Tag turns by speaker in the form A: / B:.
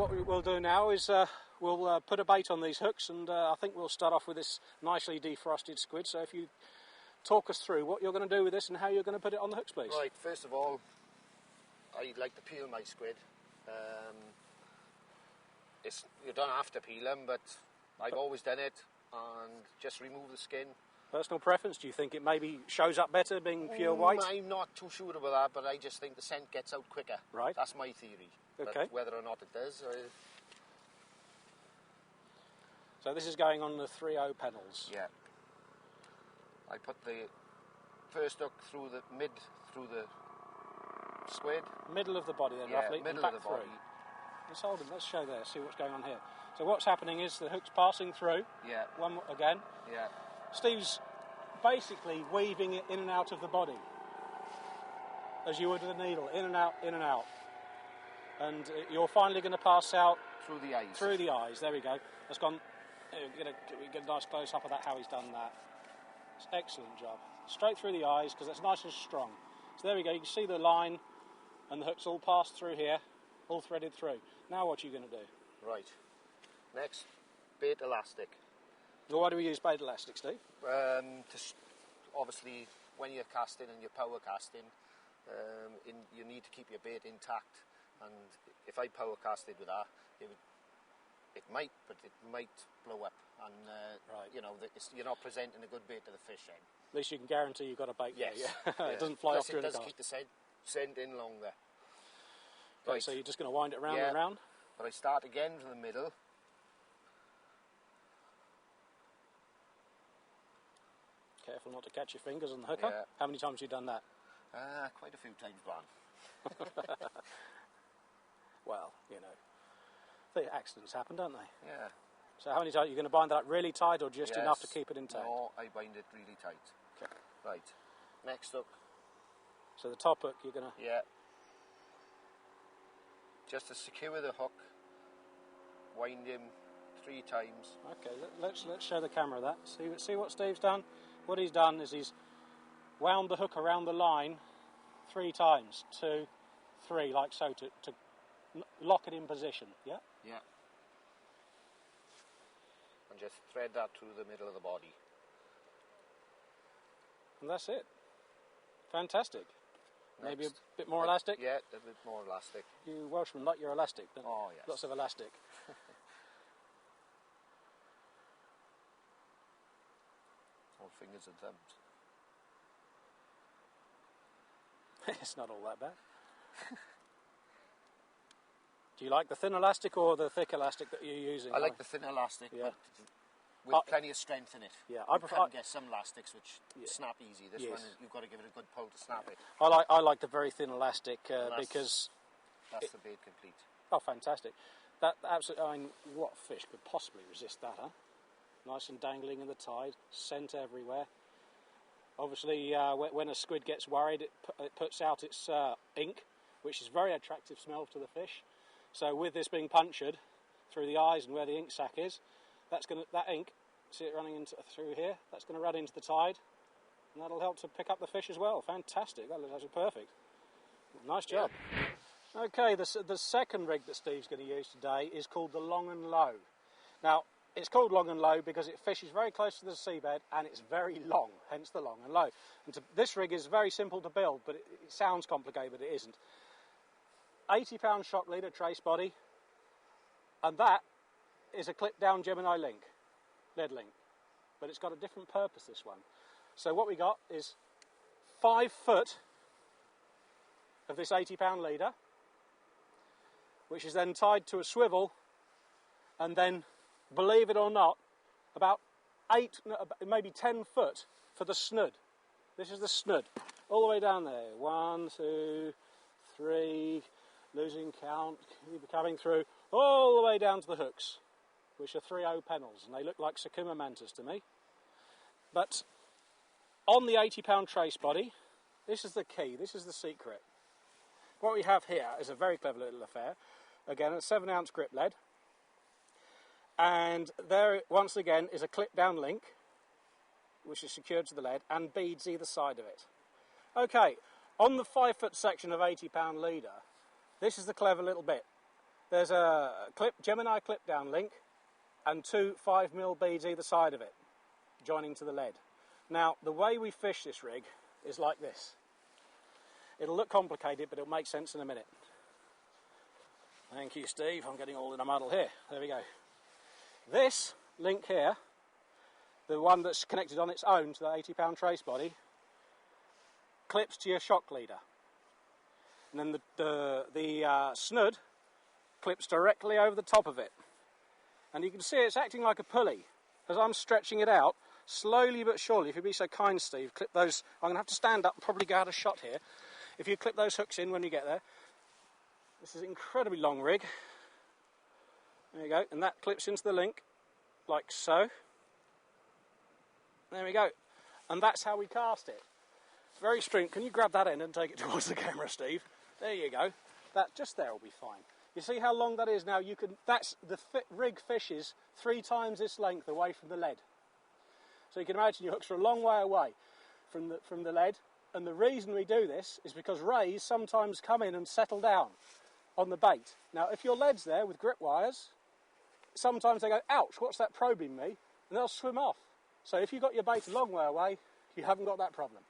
A: what we'll do now is we'll put a bait on these hooks, and I think we'll start off with this nicely defrosted squid. So if you talk us through what you're going to do with this and how you're going to put it on the hooks, please.
B: Right, first of all, I like to peel my squid. You don't have to peel them, but I've always done it, and just remove the skin.
A: Personal preference? Do you think it maybe shows up better being pure white?
B: I'm not too sure about that, but I just think the scent gets out quicker.
A: Right.
B: That's my theory.
A: Okay.
B: But whether or not it does...
A: So this is going on the 3/0 pedals.
B: Yeah. I put the first hook through the squid.
A: Middle of the body then, roughly.
B: Middle
A: and
B: of
A: back
B: the body.
A: through. Let's hold them, let's show there, see what's going on here. So what's happening is the hook's passing through.
B: Yeah.
A: One again.
B: Yeah.
A: Steve's basically weaving it in and out of the body, as you would with a needle, in and out, in and out. And you're finally going to pass out...
B: Through the eyes.
A: Through the eyes, there we go. That's gone... Get a nice close-up of that, how he's done that. It's an excellent job. Straight through the eyes, because it's nice and strong. So there we go, you can see the line, and the hook's all passed through here, all threaded through. Now what are you going to do?
B: Right. Next, bait elastic.
A: Well, why do we use bait elastic, Steve?
B: Obviously, when you're casting and you're power casting, you need to keep your bait intact. And if I power casted with that, it might blow up. And
A: right.
B: You know, you're not presenting a good bait to the fish then.
A: At least you can guarantee you've got a bait
B: yes.
A: there, yeah? It doesn't fly
B: Plus
A: off during the cast.
B: it does keep the scent in longer.
A: Okay,
B: right.
A: so you're just going to wind it round and round?
B: But I start again from the middle.
A: Careful not to catch your fingers on the hooker.
B: Yeah.
A: How many times have you done that?
B: Quite a few times, Barn.
A: Well, you know, the accidents happen, don't they?
B: Yeah.
A: So how many times are you going to bind that up really tight, or just enough to keep it intact?
B: No, I bind it really tight.
A: Okay.
B: Right. Next hook.
A: So the top hook, you're going to...
B: Yeah. Just to secure the hook, wind him 3 times.
A: Okay, let's show the camera that. See what Steve's done? What he's done is he's wound the hook around the line 3 times. 2, 3, like so, to lock it in position, yeah?
B: Yeah. And just thread that through the middle of the body.
A: And that's it. Fantastic.
B: Next.
A: Maybe a bit more elastic?
B: Yeah, a bit more elastic.
A: You Welshmen like your elastic, don't you?
B: Oh, yes.
A: Lots of elastic.
B: All fingers and thumbs.
A: It's not all that bad. Do you like the thin elastic or the thick elastic that you're using?
B: I like the thin elastic,
A: yeah.
B: but with plenty of strength in it.
A: Yeah,
B: I prefer. You can get some elastics which snap easy. This one, you've got to give it a good pull to snap it.
A: I like the very thin elastic because
B: that's the bait complete.
A: Oh, fantastic! That absolutely. I mean, what fish could possibly resist that? Huh? Nice and dangling in the tide, scent everywhere. Obviously, when a squid gets worried, it puts out its ink, which is very attractive smell to the fish. So with this being punctured through the eyes and where the ink sac is, that ink, see it running through here, that's going to run into the tide, and that'll help to pick up the fish as well. Fantastic, that looks absolutely perfect. Nice job. Yeah. Okay, the second rig that Steve's going to use today is called the long and low. Now, it's called long and low because it fishes very close to the seabed and it's very long, hence the long and low. And this rig is very simple to build, but it sounds complicated, but it isn't. 80-pound shock leader trace body, and that is a clip-down Gemini link, lead link, but it's got a different purpose, this one. So what we got is 5 foot of this 80-pound leader, which is then tied to a swivel, and then, believe it or not, about 8, maybe 10 foot for the snood. This is the snood, all the way down there. 1, 2, 3, losing count, keep coming through, all the way down to the hooks, which are 3/0 pennels, and they look like Sakuma mantas to me. But on the 80-pound trace body, this is the key, this is the secret. What we have here is a very clever little affair. Again, a 7-ounce grip lead. And there, once again, is a clip-down link, which is secured to the lead, and beads either side of it. Okay, on the 5 foot section of 80-pound leader, this is the clever little bit. There's a Gemini clip down link and 2 5mm beads either side of it, joining to the lead. Now, the way we fish this rig is like this. It'll look complicated, but it'll make sense in a minute. Thank you, Steve. I'm getting all in a muddle here. There we go. This link here, the one that's connected on its own to the 80-pound trace body, clips to your shock leader. And then the snood clips directly over the top of it. And you can see it's acting like a pulley. As I'm stretching it out, slowly but surely, if you'd be so kind, Steve, clip those. I'm going to have to stand up and probably go out of shot here. If you clip those hooks in when you get there. This is an incredibly long rig. There you go. And that clips into the link, like so. There we go. And that's how we cast it. It's very string. Can you grab that end and take it towards the camera, Steve? There you go. That just there will be fine. You see how long that is now? You can. That's the rig fishes 3 times this length away from the lead. So you can imagine your hooks are a long way away from the lead. And the reason we do this is because rays sometimes come in and settle down on the bait. Now, if your lead's there with grip wires, sometimes they go, ouch, what's that probing me? And they'll swim off. So if you've got your bait a long way away, you haven't got that problem.